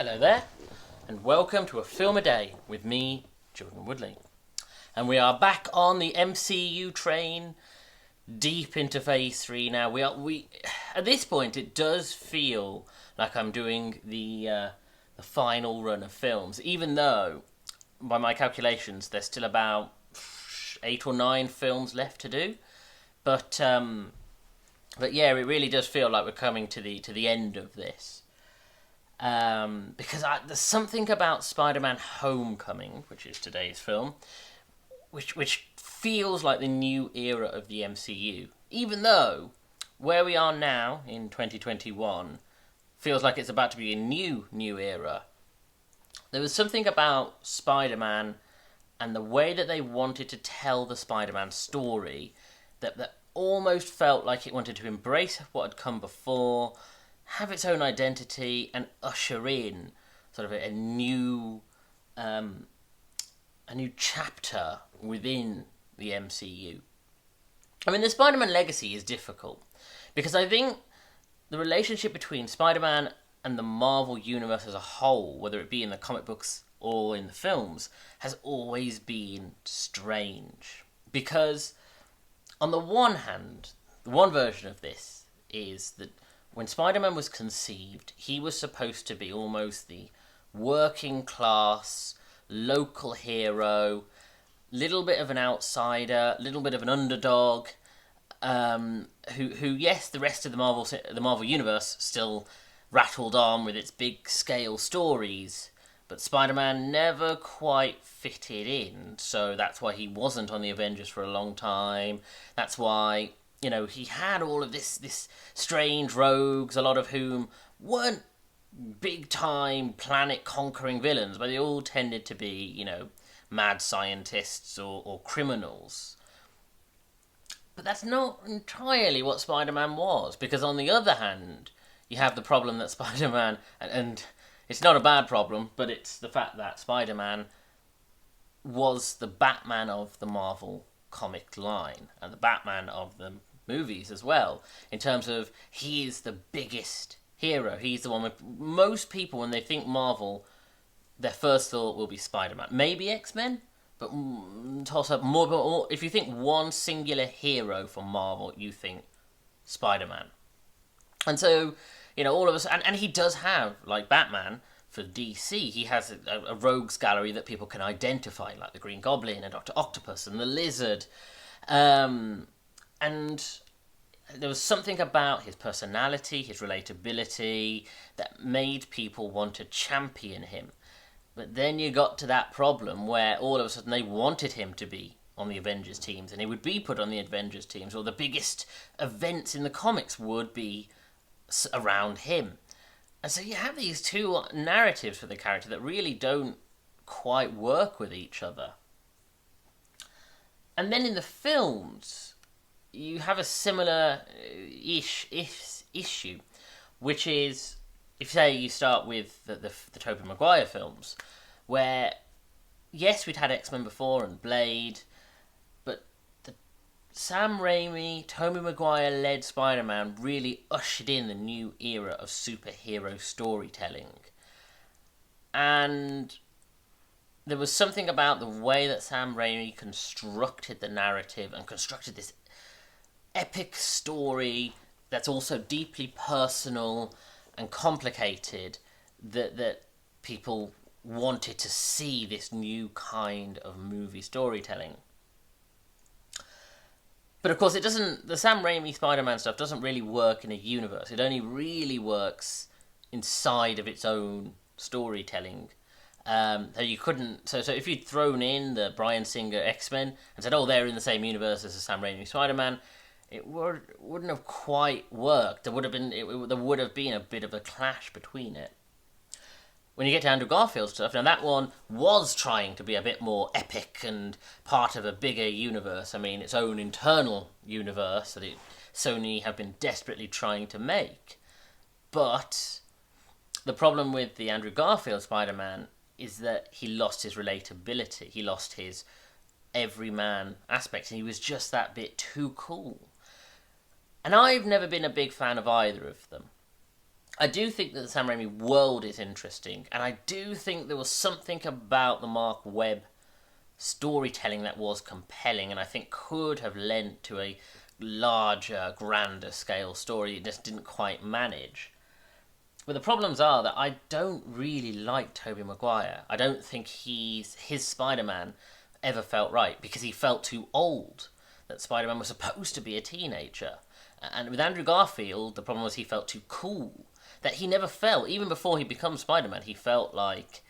Hello there, and welcome to A Film a Day with me, Jordan Woodley. And we are back on the MCU train, deep into Phase 3 now. We at this point, it does feel like I'm doing the final run of films, even though, by my calculations, there's still about 8 or 9 films left to do. But yeah, it really does feel like we're coming to the end of this. Because there's something about Spider-Man Homecoming, which is today's film, which feels like the new era of the MCU. Even though where we are now in 2021 feels like it's about to be a new era. There was something about Spider-Man and the way that they wanted to tell the Spider-Man story that almost felt like it wanted to embrace what had come before, have its own identity, and usher in sort of a new chapter within the MCU. I mean, the Spider-Man legacy is difficult because I think the relationship between Spider-Man and the Marvel Universe as a whole, whether it be in the comic books or in the films, has always been strange. Because on the one hand, the one version of this is that when Spider-Man was conceived, he was supposed to be almost the working class, local hero, little bit of an outsider, little bit of an underdog, who yes, the rest of the Marvel Universe still rattled on with its big scale stories, but Spider-Man never quite fitted in, so that's why he wasn't on the Avengers for a long time. That's why, he had all of this strange rogues, a lot of whom weren't big-time planet-conquering villains, but they all tended to be, mad scientists or criminals. But that's not entirely what Spider-Man was, because on the other hand, you have the problem that Spider-Man, and it's not a bad problem, but it's the fact that Spider-Man was the Batman of the Marvel comic line, and the Batman of the movies as well, in terms of he is the biggest hero. He's the one with most people, when they think Marvel, their first thought will be Spider-Man. Maybe X-Men, but toss up more. If you think one singular hero from Marvel, you think Spider-Man. And so, all of us, and he does have, like Batman, for DC, he has a rogues gallery that people can identify, like the Green Goblin and Dr. Octopus and the Lizard. And there was something about his personality, his relatability, that made people want to champion him. But then you got to that problem where all of a sudden they wanted him to be on the Avengers teams, and he would be put on the Avengers teams, or the biggest events in the comics would be around him. And so you have these two narratives for the character that really don't quite work with each other. And then in the films, you have a similar issue, which is, if say you start with the Tobey Maguire films, where, yes, we'd had X-Men before and Blade, but the Sam Raimi, Tobey Maguire-led Spider-Man really ushered in the new era of superhero storytelling. And there was something about the way that Sam Raimi constructed the narrative and constructed this epic story that's also deeply personal and complicated that people wanted to see this new kind of movie storytelling. But of course the Sam Raimi Spider-Man stuff doesn't really work in a universe. It only really works inside of its own storytelling. So if you'd thrown in the Bryan Singer X-Men and said, they're in the same universe as the Sam Raimi Spider-Man, it wouldn't have quite worked. There would have been a bit of a clash between it. When you get to Andrew Garfield stuff, now that one was trying to be a bit more epic and part of a bigger universe. I mean, its own internal universe that Sony have been desperately trying to make. But the problem with the Andrew Garfield Spider-Man is that he lost his relatability. He lost his everyman aspect, and he was just that bit too cool. And I've never been a big fan of either of them. I do think that the Sam Raimi world is interesting, and I do think there was something about the Mark Webb storytelling that was compelling, and I think could have lent to a larger, grander scale story it just didn't quite manage. But the problems are that I don't really like Tobey Maguire. I don't think his Spider-Man ever felt right, because he felt too old. That Spider-Man was supposed to be a teenager. And with Andrew Garfield, the problem was he felt too cool. That he never felt, even before he becomes Spider-Man, he felt like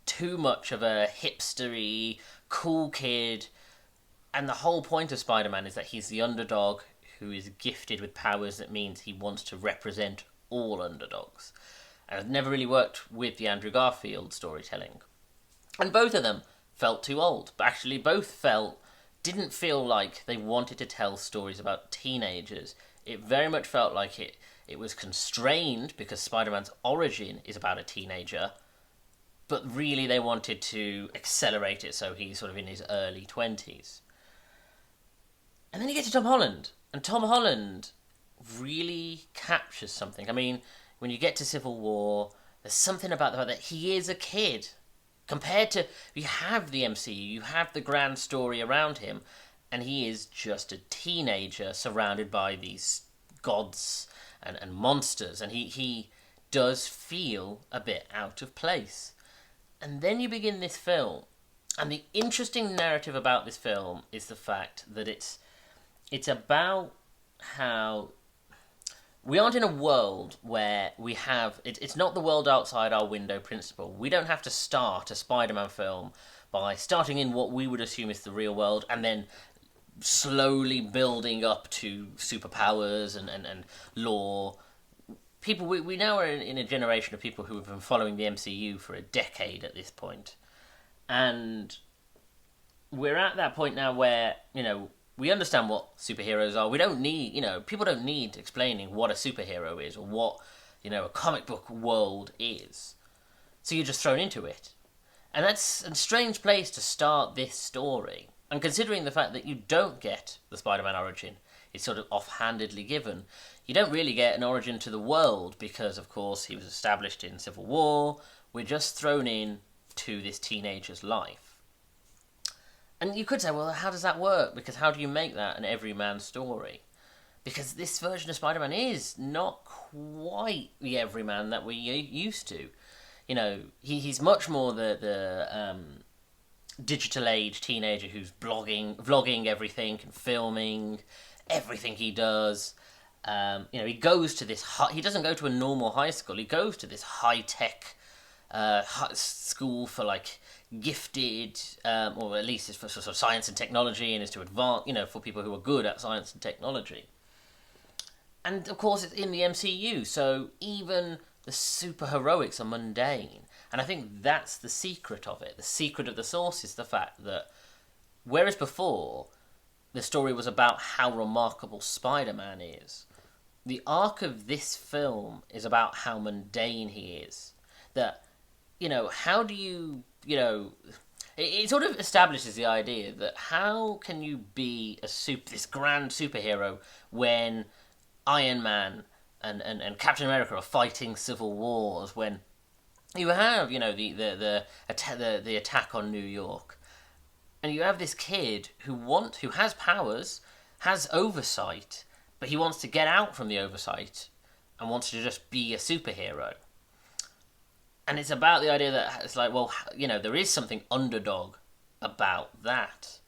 too much of a hipstery, cool kid. And the whole point of Spider-Man is that he's the underdog who is gifted with powers that means he wants to represent all underdogs. And it never really worked with the Andrew Garfield storytelling. And both of them felt too old. But actually both didn't feel like they wanted to tell stories about teenagers. It very much felt like it was constrained because Spider-Man's origin is about a teenager, but really they wanted to accelerate it so he's sort of in his early 20s. And then you get to Tom Holland, and Tom Holland really captures something. I mean, when you get to Civil War, there's something about the fact that he is a kid. Compared to, you have the MCU, you have the grand story around him, and he is just a teenager surrounded by these gods and monsters, and he does feel a bit out of place. And then you begin this film, and the interesting narrative about this film is the fact that it's about how we aren't in a world where we have... It's not the world outside our window principle. We don't have to start a Spider-Man film by starting in what we would assume is the real world and then slowly building up to superpowers and lore. People, we now are in a generation of people who have been following the MCU for a decade at this point. And we're at that point now where, we understand what superheroes are. We don't need, people don't need explaining what a superhero is or what, a comic book world is. So you're just thrown into it. And that's a strange place to start this story. And considering the fact that you don't get the Spider-Man origin, it's sort of offhandedly given, you don't really get an origin to the world because, of course, he was established in Civil War. We're just thrown in to this teenager's life. And you could say, well, how does that work? Because how do you make that an everyman story? Because this version of Spider-Man is not quite the everyman that we're used to. He's much more the digital age teenager who's vlogging everything and filming everything he does. He goes to this... He doesn't go to a normal high school. He goes to this high-tech school for, gifted, or at least it's for sort of science and technology, and is to advance, for people who are good at science and technology. And of course it's in the MCU, so even the superheroics are mundane. And I think that's the secret of it. The secret of the source is the fact that, whereas before the story was about how remarkable Spider-Man is, the arc of this film is about how mundane he is. That, how do you... it sort of establishes the idea that how can you be this grand superhero when Iron Man and Captain America are fighting civil wars, when you have, the attack on New York, and you have this kid who has powers, has oversight, but he wants to get out from the oversight and wants to just be a superhero. And it's about the idea that it's like, well, there is something underdog about that.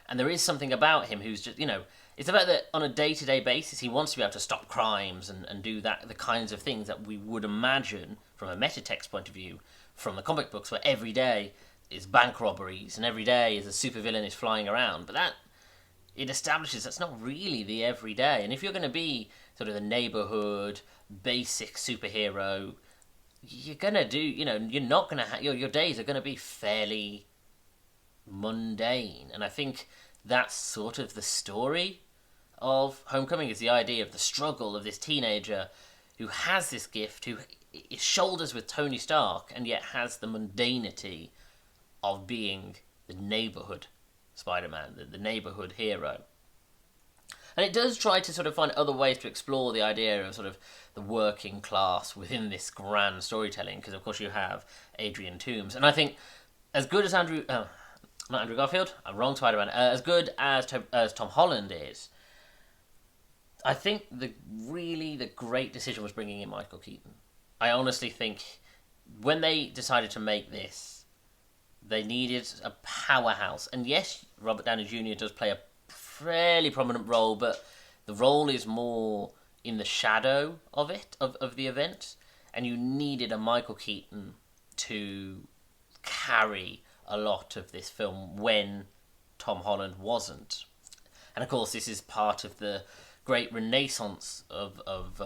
And there is something about him who's just, it's about that on a day-to-day basis, he wants to be able to stop crimes and do the kinds of things that we would imagine from a metatext point of view from the comic books, where every day is bank robberies and every day is a supervillain is flying around. But that, it establishes that's not really the everyday. And if you're going to be sort of the neighborhood, basic superhero, you're gonna do, you're not gonna your days are gonna be fairly mundane. And I think that's sort of the story of Homecoming, is the idea of the struggle of this teenager who has this gift, who is shoulders with Tony Stark, and yet has the mundanity of being the neighborhood Spider-Man, the neighborhood hero. And it does try to sort of find other ways to explore the idea of sort of the working class within this grand storytelling, because of course you have Adrian Toomes. And I think as good as not Andrew Garfield, wrong Spider-Man, as good as Tom Holland is, I think the great decision was bringing in Michael Keaton. I honestly think when they decided to make this, they needed a powerhouse. And yes, Robert Downey Jr. does play a fairly prominent role, but the role is more in the shadow of the event. And you needed a Michael Keaton to carry a lot of this film when Tom Holland wasn't. And of course, this is part of the great renaissance of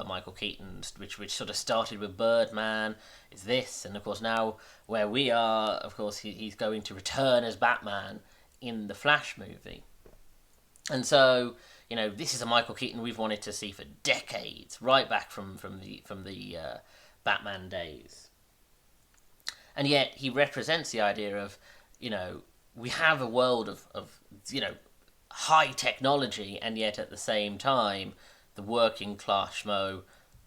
Michael Keaton, which sort of started with Birdman, is this, and of course now where we are, of course he's going to return as Batman in the Flash movie. And so, this is a Michael Keaton we've wanted to see for decades, right back from the Batman days. And yet he represents the idea of, we have a world of high technology, and yet at the same time, the working class schmo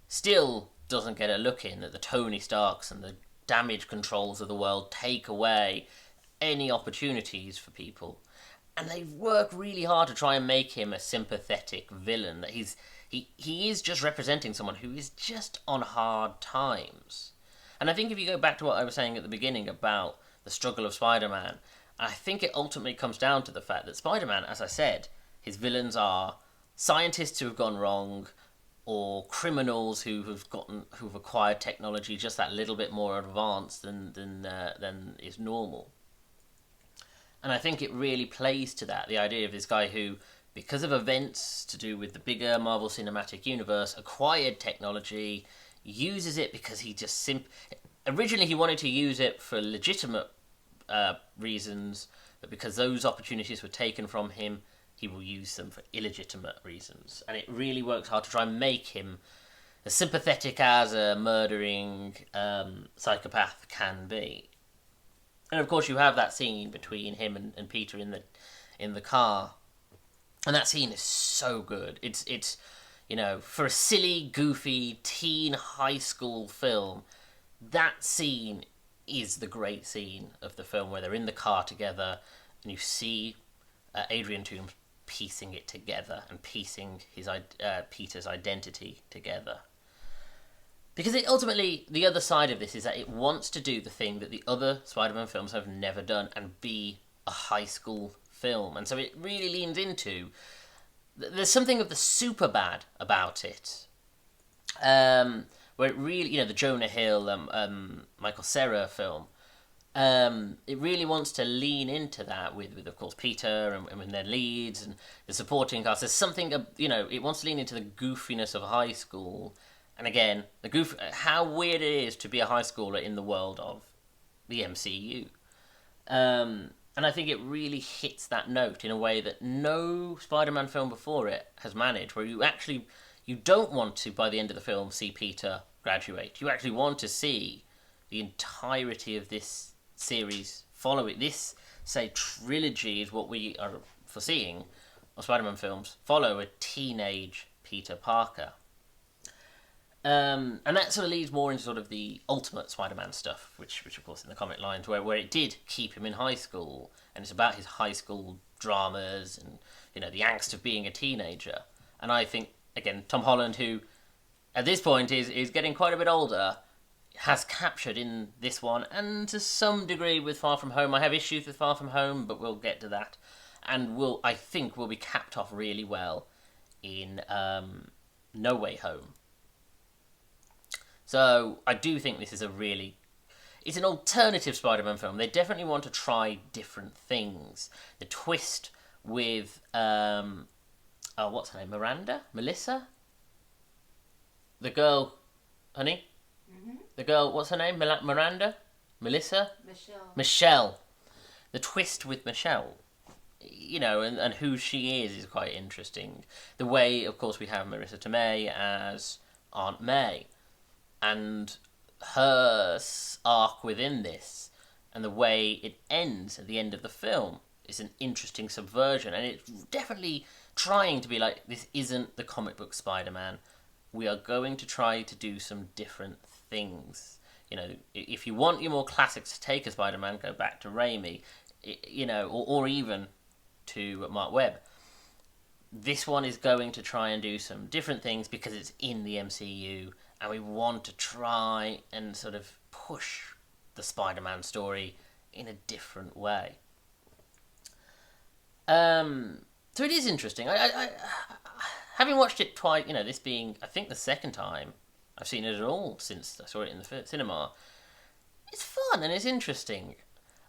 still doesn't get a look in, that the Tony Starks and the damage controls of the world take away any opportunities for people. And they work really hard to try and make him a sympathetic villain, that he is just representing someone who is just on hard times. And I think if you go back to what I was saying at the beginning about the struggle of Spider-Man, I think it ultimately comes down to the fact that Spider-Man, as I said, his villains are scientists who have gone wrong, or criminals who've acquired technology just that little bit more advanced than is normal. And I think it really plays to that, the idea of this guy who, because of events to do with the bigger Marvel Cinematic Universe, acquired technology, uses it because he just originally he wanted to use it for legitimate reasons, but because those opportunities were taken from him, he will use them for illegitimate reasons. And it really works hard to try and make him as sympathetic as a murdering psychopath can be. And of course you have that scene between him and Peter in the car, and that scene is so good. It's for a silly, goofy teen high school film, that scene is the great scene of the film, where they're in the car together and you see Adrian Toomes piecing it together and piecing his Peter's identity together. Because ultimately, the other side of this is that it wants to do the thing that the other Spider-Man films have never done, and be a high school film. And so it really leans into... There's something of the Superbad about it. Where it really, the Jonah Hill, Michael Cera film, it really wants to lean into that with of course, Peter and their leads and the supporting cast. There's something, it wants to lean into the goofiness of high school. And again, how weird it is to be a high schooler in the world of the MCU. And I think it really hits that note in a way that no Spider-Man film before it has managed, where you don't want to, by the end of the film, see Peter graduate. You actually want to see the entirety of this series follow it. This, say, trilogy is what we are foreseeing of Spider-Man films, follow a teenage Peter Parker. And that sort of leads more into sort of the Ultimate Spider-Man stuff, which of course in the comic lines, where it did keep him in high school, and it's about his high school dramas and, the angst of being a teenager. And I think, again, Tom Holland, who at this point is getting quite a bit older, has captured in this one, and to some degree with Far From Home. I have issues with Far From Home, but we'll get to that. And I think will be capped off really well in No Way Home. So I do think this is it's an alternative Spider-Man film. They definitely want to try different things. The twist with, what's her name, Melissa? The girl, honey? Mm-hmm. The girl, what's her name, Miranda? Melissa? Michelle. The twist with Michelle, and who she is quite interesting. The way, of course, we have Marissa Tomei as Aunt May, and her arc within this, and the way it ends at the end of the film is an interesting subversion, and it definitely trying to be like, this isn't the comic book Spider-Man. We are going to try to do some different things. You know, if you want your more classics to take a Spider-Man, go back to Raimi, you know, or even to Mark Webb. This one is going to try and do some different things because it's in the MCU, and we want to try and sort of push the Spider-Man story in a different way. So it is interesting. I having watched it twice, you know, this being, I think, the second time I've seen it at all since I saw it in the cinema. It's fun and it's interesting.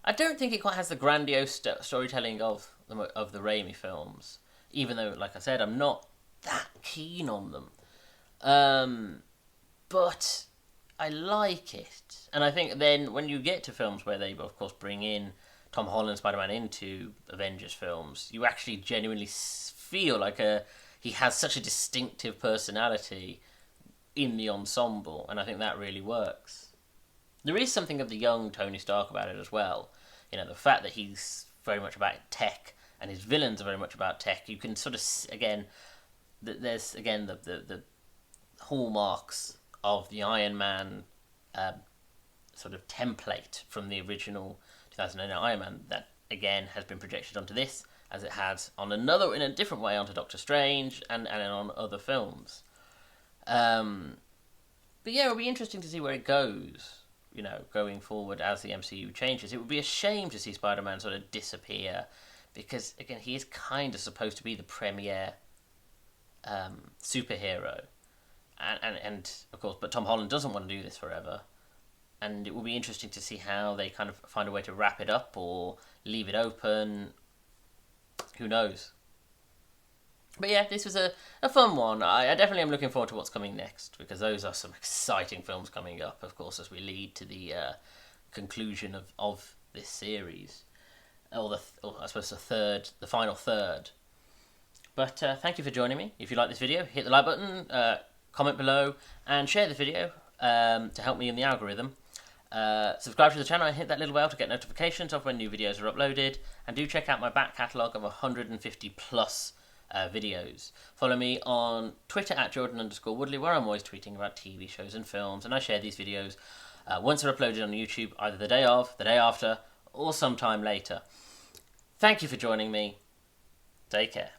I don't think it quite has the grandiose storytelling of the Raimi films, even though, like I said, I'm not that keen on them. But I like it, and I think then when you get to films where they, of course, bring in Tom Holland Spider-Man into Avengers films, you actually genuinely feel like he has such a distinctive personality in the ensemble, and I think that really works. There is something of the young Tony Stark about it as well. You know, the fact that he's very much about tech, and his villains are very much about tech. You can sort of, again, there's, again, the hallmarks of the Iron Man sort of template from the original 2009 Iron Man that, again, has been projected onto this, as it has on another, in a different way, onto Doctor Strange and on other films. But yeah, it'll be interesting to see where it goes, you know, going forward as the MCU changes. It would be a shame to see Spider-Man sort of disappear, because, again, he is kind of supposed to be the premier superhero. And of course, but Tom Holland doesn't want to do this forever. And it will be interesting to see how they kind of find a way to wrap it up or leave it open. Who knows? But yeah, this was a fun one. I definitely am looking forward to what's coming next, because those are some exciting films coming up, of course, as we lead to the conclusion of this series. Or I suppose the final third. But thank you for joining me. If you like this video, hit the like button, comment below, and share the video to help me in the algorithm. Subscribe to the channel and hit that little bell to get notifications of when new videos are uploaded. And do check out my back catalogue of 150 plus videos. Follow me on Twitter at Jordan_Woodley, where I'm always tweeting about TV shows and films, and I share these videos once they're uploaded on YouTube, either the day of, the day after, or sometime later. Thank you for joining me. Take care.